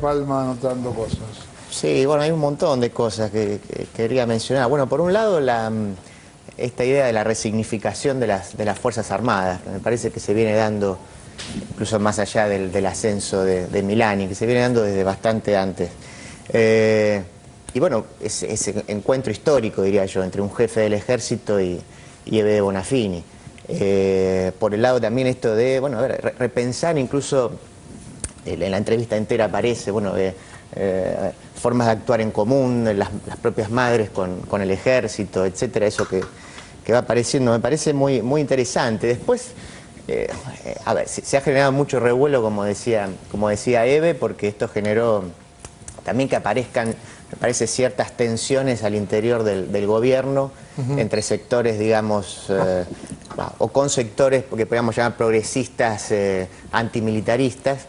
Palma anotando cosas. Sí, bueno, hay un montón de cosas que quería mencionar. Bueno, por un lado, esta idea de la resignificación de las Fuerzas Armadas, que me parece que se viene dando, incluso más allá del ascenso de Milani, que se viene dando desde bastante antes. Y bueno, ese encuentro histórico, diría yo, entre un jefe del ejército y Ebe Bonafini. Por el lado también esto de, bueno, a ver, repensar incluso, en la entrevista entera aparece, bueno, formas de actuar en común, las propias madres con el ejército, etcétera, eso que va apareciendo, me parece muy, muy interesante. Después, a ver, se ha generado mucho revuelo, como decía Ebe, porque esto generó también que aparezcan, me parece, ciertas tensiones al interior del gobierno, entre sectores, digamos, o con sectores que podríamos llamar progresistas, antimilitaristas,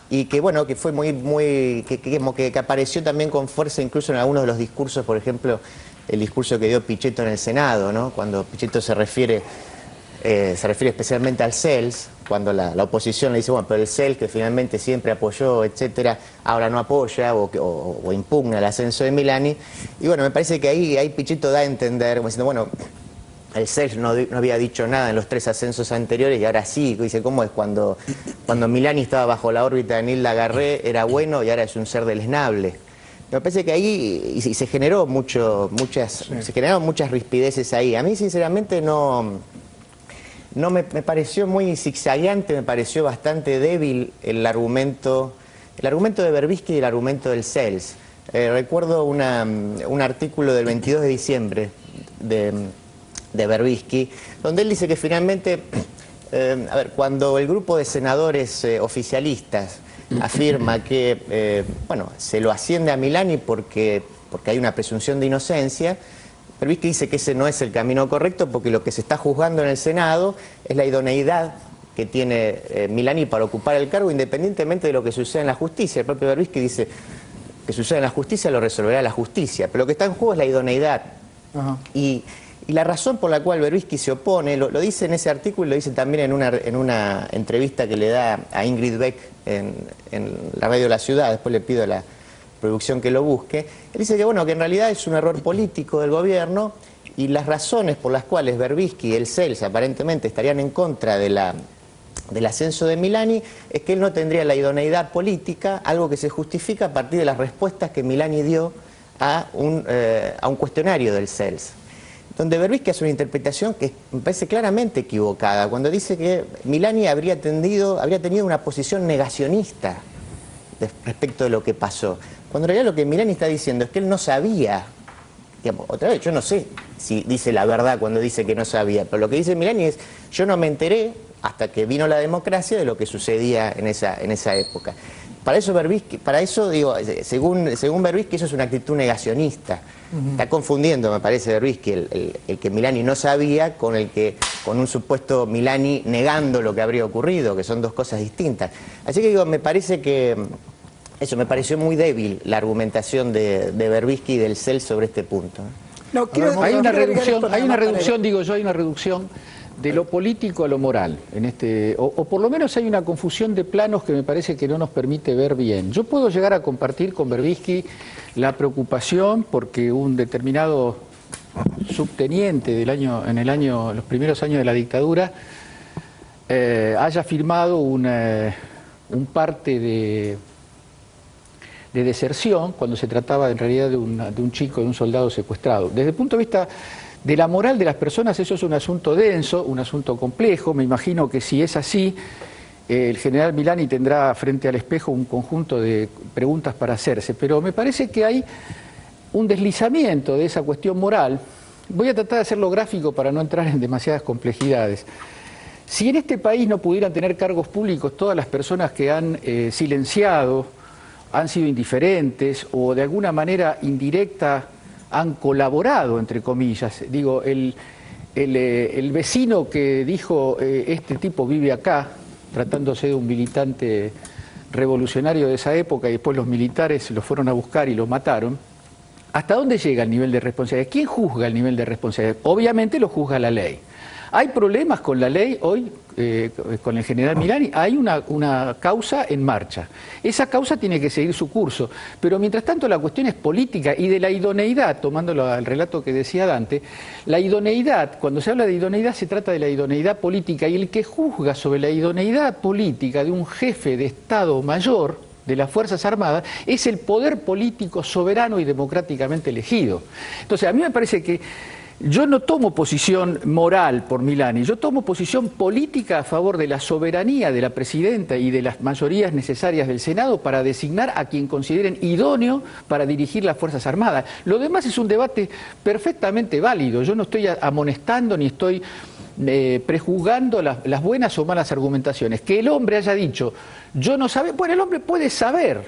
y que bueno, que fue que apareció también con fuerza incluso en algunos de los discursos, por ejemplo, el discurso que dio Pichetto en el Senado, ¿no? Cuando Pichetto se refiere especialmente al CELS, cuando la oposición le dice, bueno, pero el CELS que finalmente siempre apoyó, etcétera, ahora no apoya o impugna el ascenso de Milani. Y bueno, me parece que ahí Pichetto da a entender, como diciendo, bueno, el CELS no había dicho nada en los 3 ascensos anteriores y ahora sí. Dice, ¿cómo es? Cuando Milani estaba bajo la órbita de Nilda Garré era bueno y ahora es un ser deleznable. Me parece que ahí se generaron muchas rispideces ahí. A mí, sinceramente, no me pareció muy zigzagueante, me pareció bastante débil el argumento de Berbisky y el argumento del CELS. Recuerdo un artículo del 22 de diciembre de Berbisky, donde él dice que finalmente, a ver, cuando el grupo de senadores oficialistas afirma que, bueno, se lo asciende a Milani porque hay una presunción de inocencia, Berbisky dice que ese no es el camino correcto porque lo que se está juzgando en el Senado es la idoneidad que tiene Milani para ocupar el cargo independientemente de lo que suceda en la justicia. El propio Berbisky dice que suceda en la justicia lo resolverá la justicia, pero lo que está en juego es la idoneidad. Y la razón por la cual Berbisky se opone, lo dice en ese artículo y lo dice también en una entrevista que le da a Ingrid Beck en la radio de la ciudad, después le pido a la producción que lo busque. Él dice que, bueno, que en realidad es un error político del gobierno y las razones por las cuales Berbisky y el CELS aparentemente estarían en contra del ascenso de Milani es que él no tendría la idoneidad política, algo que se justifica a partir de las respuestas que Milani dio a un cuestionario del CELS, donde Berbisky hace una interpretación que me parece claramente equivocada, cuando dice que Milani habría tenido una posición negacionista respecto de lo que pasó. Cuando en realidad lo que Milani está diciendo es que él no sabía, digamos, otra vez, yo no sé si dice la verdad cuando dice que no sabía, pero lo que dice Milani es, yo no me enteré hasta que vino la democracia de lo que sucedía en esa época. Para eso digo, según Berbisky, eso es una actitud negacionista. Está confundiendo, me parece, Berbisky, el que Milani no sabía con un supuesto Milani negando lo que habría ocurrido, que son dos cosas distintas. Así que digo, me parece que me pareció muy débil la argumentación de Berbisky y del CELS sobre este punto. No, hay una reducción de lo político a lo moral, o por lo menos hay una confusión de planos que me parece que no nos permite ver bien. Yo puedo llegar a compartir con Berbisky la preocupación porque un determinado subteniente los primeros años de la dictadura, haya firmado un parte de deserción cuando se trataba en realidad de un chico, de un soldado secuestrado. Desde el punto de vista de la moral de las personas, eso es un asunto denso, un asunto complejo. Me imagino que si es así, el general Milani tendrá frente al espejo un conjunto de preguntas para hacerse, pero me parece que hay un deslizamiento de esa cuestión moral. Voy a tratar de hacerlo gráfico para no entrar en demasiadas complejidades. Si en este país no pudieran tener cargos públicos todas las personas que han silenciado, han sido indiferentes o de alguna manera indirecta han colaborado, entre comillas, digo, el vecino que dijo este tipo vive acá, tratándose de un militante revolucionario de esa época y después los militares lo fueron a buscar y lo mataron, ¿hasta dónde llega el nivel de responsabilidad? ¿Quién juzga el nivel de responsabilidad? Obviamente lo juzga la ley. Hay problemas con la ley hoy, con el general Milani, hay una causa en marcha. Esa causa tiene que seguir su curso, pero mientras tanto la cuestión es política y de la idoneidad, tomándolo al relato que decía Dante, la idoneidad, cuando se habla de idoneidad se trata de la idoneidad política, y el que juzga sobre la idoneidad política de un jefe de Estado mayor de las Fuerzas Armadas es el poder político soberano y democráticamente elegido. Entonces a mí me parece que yo no tomo posición moral por Milani, yo tomo posición política a favor de la soberanía de la presidenta y de las mayorías necesarias del Senado para designar a quien consideren idóneo para dirigir las Fuerzas Armadas. Lo demás es un debate perfectamente válido, yo no estoy amonestando ni estoy prejuzgando las buenas o malas argumentaciones. Que el hombre haya dicho, yo no sabía, bueno, el hombre puede saber,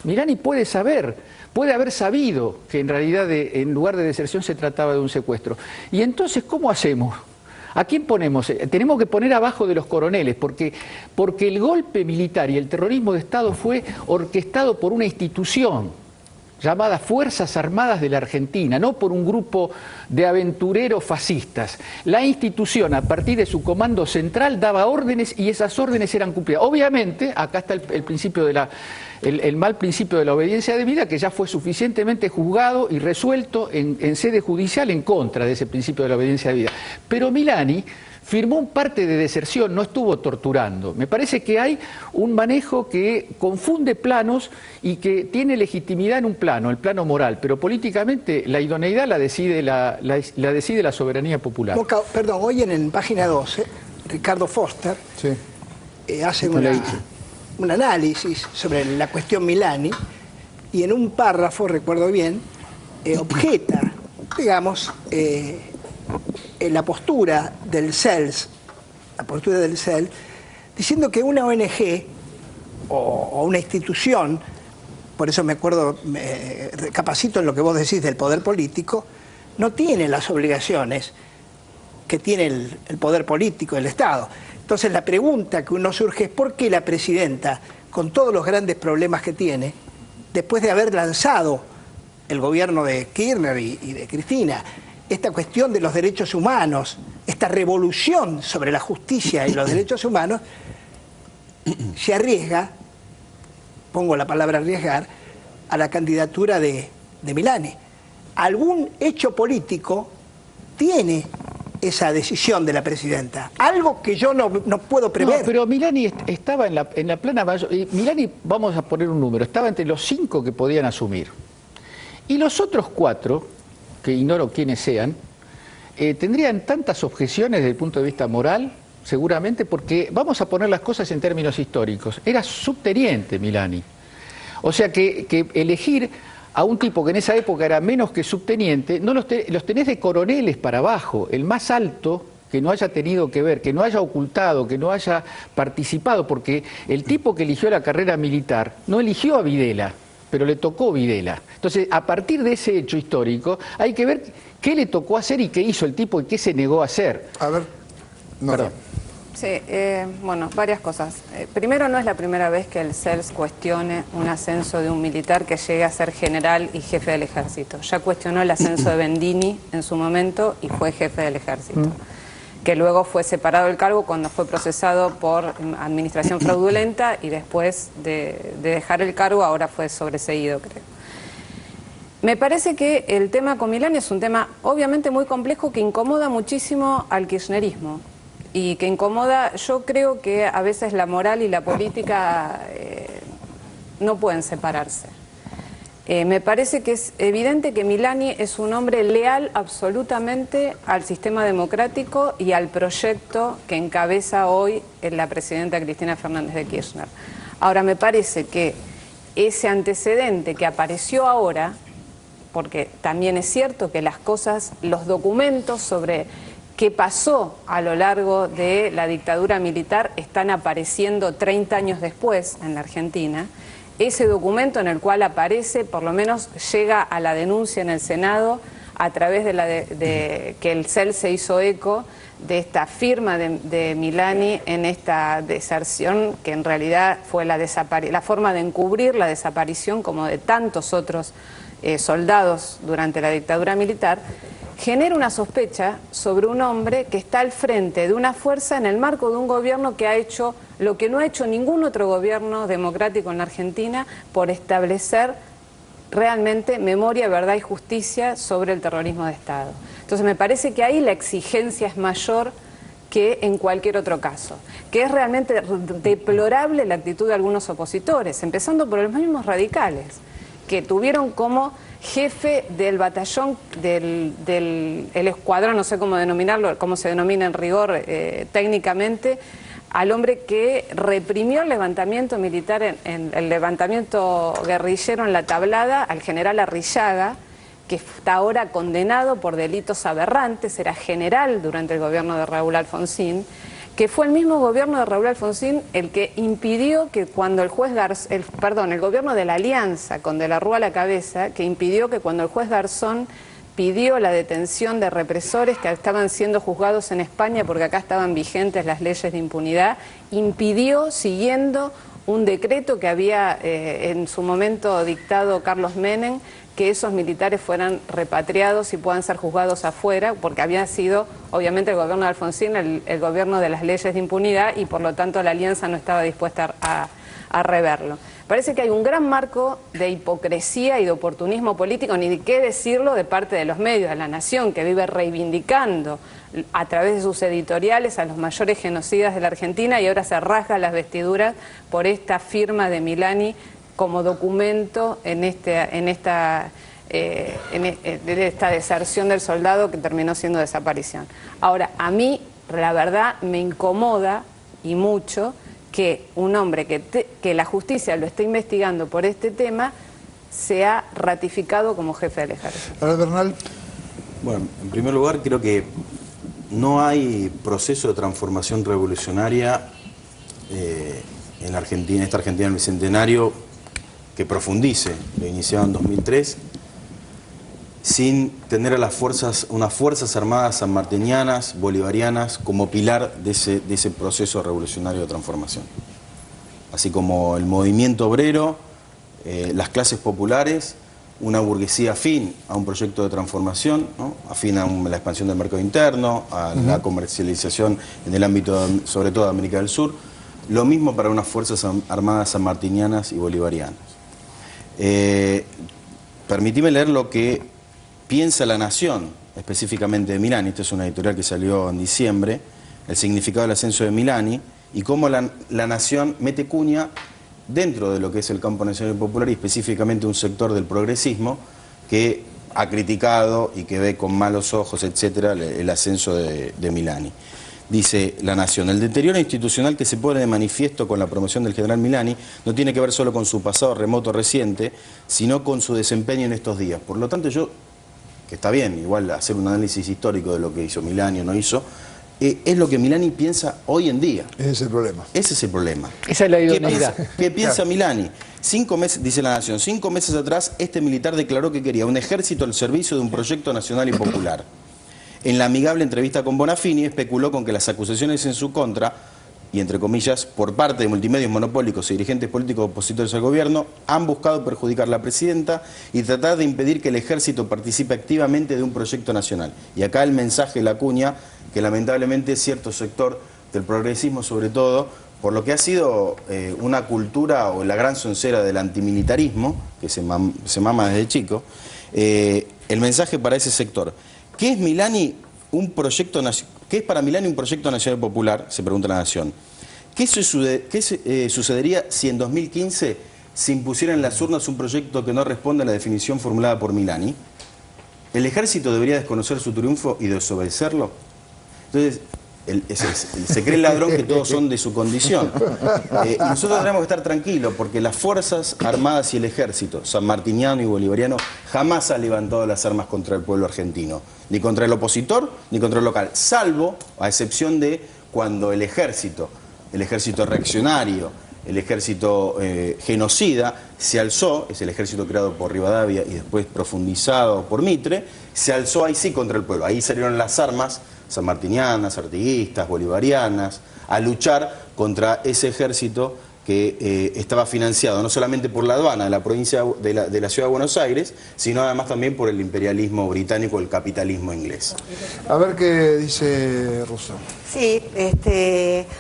Milani puede saber, puede haber sabido que en realidad en lugar de deserción se trataba de un secuestro. Y entonces, ¿cómo hacemos? ¿A quién ponemos? Tenemos que poner abajo de los coroneles, porque el golpe militar y el terrorismo de Estado fue orquestado por una institución llamada Fuerzas Armadas de la Argentina, no por un grupo de aventureros fascistas. La institución, a partir de su comando central, daba órdenes y esas órdenes eran cumplidas. Obviamente, acá está el principio de el mal principio de la obediencia debida, que ya fue suficientemente juzgado y resuelto en sede judicial en contra de ese principio de la obediencia debida. Pero Milani firmó un parte de deserción, no estuvo torturando. Me parece que hay un manejo que confunde planos y que tiene legitimidad en un plano, el plano moral, pero políticamente la idoneidad la decide la soberanía popular. Perdón, hoy en página 12, Ricardo Foster hace un análisis sobre la cuestión Milani y en un párrafo, recuerdo bien, objeta, digamos, la postura del CELS, diciendo que una ONG o una institución, por eso me acuerdo, recapacito en lo que vos decís del poder político, no tiene las obligaciones que tiene el poder político, el Estado. Entonces la pregunta que uno surge es ¿por qué la presidenta, con todos los grandes problemas que tiene, después de haber lanzado el gobierno de Kirchner y de Cristina, esta cuestión de los derechos humanos, esta revolución sobre la justicia y los derechos humanos, se arriesga, pongo la palabra arriesgar, a la candidatura de Milani? Algún hecho político tiene esa decisión de la presidenta, algo que yo no puedo prever. No, pero Milani estaba en la plana mayor, y Milani, vamos a poner un número, estaba entre los 5 que podían asumir. Y los otros 4, que ignoro quiénes sean, tendrían tantas objeciones desde el punto de vista moral, seguramente, porque vamos a poner las cosas en términos históricos. Era subteniente Milani. O sea que elegir a un tipo que en esa época era menos que subteniente, no los tenés de coroneles para abajo. El más alto que no haya tenido que ver, que no haya ocultado, que no haya participado, porque el tipo que eligió la carrera militar no eligió a Videla, pero le tocó Videla. Entonces, a partir de ese hecho histórico, hay que ver qué le tocó hacer y qué hizo el tipo y qué se negó a hacer. A ver, no. Perdón. Sí, bueno, varias cosas. Primero, no es la primera vez que el CELS cuestione un ascenso de un militar que llegue a ser general y jefe del ejército. Ya cuestionó el ascenso de Bendini en su momento y fue jefe del ejército. Que luego fue separado del cargo cuando fue procesado por administración fraudulenta y después de dejar el cargo ahora fue sobreseído, creo. Me parece que el tema con Milani es un tema obviamente muy complejo que incomoda muchísimo al kirchnerismo y que incomoda, yo creo que a veces la moral y la política no pueden separarse. Me parece que es evidente que Milani es un hombre leal absolutamente al sistema democrático y al proyecto que encabeza hoy la presidenta Cristina Fernández de Kirchner. Ahora, me parece que ese antecedente que apareció ahora, porque también es cierto que las cosas, los documentos sobre qué pasó a lo largo de la dictadura militar están apareciendo 30 años después en la Argentina. Ese documento en el cual aparece, por lo menos llega a la denuncia en el Senado a través de que el CELS se hizo eco de esta firma de Milani en esta deserción, que en realidad fue la forma de encubrir la desaparición como de tantos otros soldados durante la dictadura militar. genera una sospecha sobre un hombre que está al frente de una fuerza en el marco de un gobierno que ha hecho lo que no ha hecho ningún otro gobierno democrático en la Argentina por establecer realmente memoria, verdad y justicia sobre el terrorismo de Estado. Entonces me parece que ahí la exigencia es mayor que en cualquier otro caso, que es realmente deplorable la actitud de algunos opositores, empezando por los mismos radicales, que tuvieron como jefe del batallón, del escuadrón, no sé cómo denominarlo, cómo se denomina en rigor técnicamente, al hombre que reprimió el levantamiento militar, en el levantamiento guerrillero en La Tablada, al general Arrillaga, que está ahora condenado por delitos aberrantes, era general durante el gobierno de Raúl Alfonsín, que fue el mismo gobierno de Raúl Alfonsín el que impidió que cuando el gobierno de la Alianza, con De la Rúa a la cabeza, que impidió que cuando el juez Garzón pidió la detención de represores que estaban siendo juzgados en España porque acá estaban vigentes las leyes de impunidad, impidió, siguiendo un decreto que había en su momento dictado Carlos Menem, que esos militares fueran repatriados y puedan ser juzgados afuera, porque había sido, obviamente, el gobierno de Alfonsín el gobierno de las leyes de impunidad y por lo tanto la Alianza no estaba dispuesta a reverlo. Parece que hay un gran marco de hipocresía y de oportunismo político, ni de qué decirlo de parte de los medios, de la nación, que vive reivindicando a través de sus editoriales a los mayores genocidas de la Argentina y ahora se rasga las vestiduras por esta firma de Milani como documento en esta deserción del soldado que terminó siendo desaparición. Ahora, a mí, la verdad, me incomoda y mucho que un hombre que la justicia lo esté investigando por este tema sea ratificado como jefe del ejército. Ahora, Bernal. Bueno, en primer lugar, creo que no hay proceso de transformación revolucionaria en la Argentina, esta Argentina del Bicentenario, que profundice, lo iniciado en 2003, sin tener a unas fuerzas armadas sanmartinianas, bolivarianas, como pilar de ese proceso revolucionario de transformación. Así como el movimiento obrero, las clases populares, una burguesía afín a un proyecto de transformación, ¿no? Afín a la expansión del mercado interno, a la comercialización en el ámbito, sobre todo de América del Sur. Lo mismo para unas fuerzas armadas sanmartinianas y bolivarianas. Permitime leer lo que piensa La Nación, específicamente de Milani. Esta es una editorial que salió en diciembre, el significado del ascenso de Milani, y cómo la Nación mete cuña dentro de lo que es el campo nacional y popular, y específicamente un sector del progresismo que ha criticado y que ve con malos ojos, etcétera, el ascenso de Milani. Dice La Nación: el deterioro institucional que se pone de manifiesto con la promoción del general Milani no tiene que ver solo con su pasado remoto reciente, sino con su desempeño en estos días. Por lo tanto, que está bien, igual hacer un análisis histórico de lo que hizo Milani o no hizo, es lo que Milani piensa hoy en día. Ese es el problema. Ese es el problema. Esa es la idoneidad. ¿Qué piensa Milani? 5 meses, dice La Nación, 5 meses atrás este militar declaró que quería un ejército al servicio de un proyecto nacional y popular. En la amigable entrevista con Bonafini especuló con que las acusaciones en su contra, y entre comillas, por parte de multimedios monopólicos y dirigentes políticos opositores al gobierno, han buscado perjudicar a la presidenta y tratar de impedir que el ejército participe activamente de un proyecto nacional. Y acá el mensaje, la cuña, que lamentablemente cierto sector del progresismo, sobre todo, por lo que ha sido una cultura o la gran soncera del antimilitarismo, que se mama desde chico, el mensaje para ese sector: ¿qué es Milani ¿qué es para Milani un proyecto nacional popular? Se pregunta La Nación. ¿Qué sucedería si en 2015 se impusiera en las urnas un proyecto que no responde a la definición formulada por Milani? ¿El ejército debería desconocer su triunfo y desobedecerlo? Entonces, se cree el ladrón que todos son de su condición. Y nosotros tenemos que estar tranquilos, porque las Fuerzas Armadas y el Ejército, sanmartiniano y bolivariano, jamás ha levantado las armas contra el pueblo argentino, ni contra el opositor, ni contra el local, salvo, a excepción de cuando el ejército reaccionario, el ejército genocida, se alzó, es el ejército creado por Rivadavia y después profundizado por Mitre, se alzó ahí sí contra el pueblo. Ahí salieron las armas sanmartinianas, artiguistas, bolivarianas, a luchar contra ese ejército que estaba financiado no solamente por la aduana de la provincia de la ciudad de Buenos Aires, sino además también por el imperialismo británico, el capitalismo inglés. A ver qué dice Russo. Sí,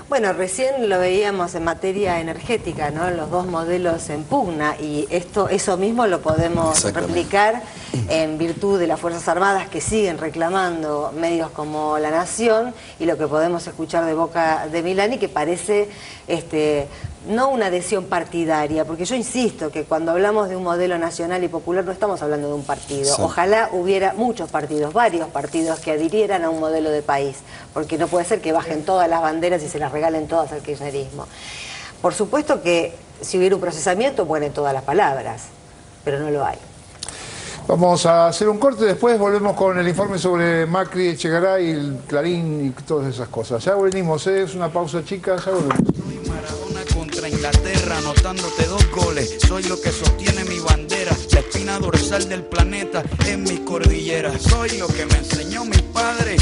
bueno, recién lo veíamos en materia energética, ¿no? Los dos modelos en pugna, y eso mismo lo podemos replicar en virtud de las Fuerzas Armadas, que siguen reclamando medios como La Nación, y lo que podemos escuchar de boca de Milani, que parece no una adhesión partidaria, porque yo insisto que cuando hablamos de un modelo nacional y popular no estamos hablando de un partido. Sí. Ojalá hubiera muchos partidos, varios partidos que adhirieran a un modelo de país, porque no puede ser que bajen todas las banderas y se las regalen todas al kirchnerismo. Por supuesto que si hubiera un procesamiento ponen todas las palabras, pero no lo hay. Vamos a hacer un corte, después volvemos con el informe sobre Macri, Echegaray, el Clarín y todas esas cosas. Ya venimos, es una pausa chica, ya volvemos. Contra Inglaterra, anotándote 2 goles. Soy lo que sostiene mi bandera, la espina dorsal del planeta en mi cordillera. Soy lo que me enseñó mi padre.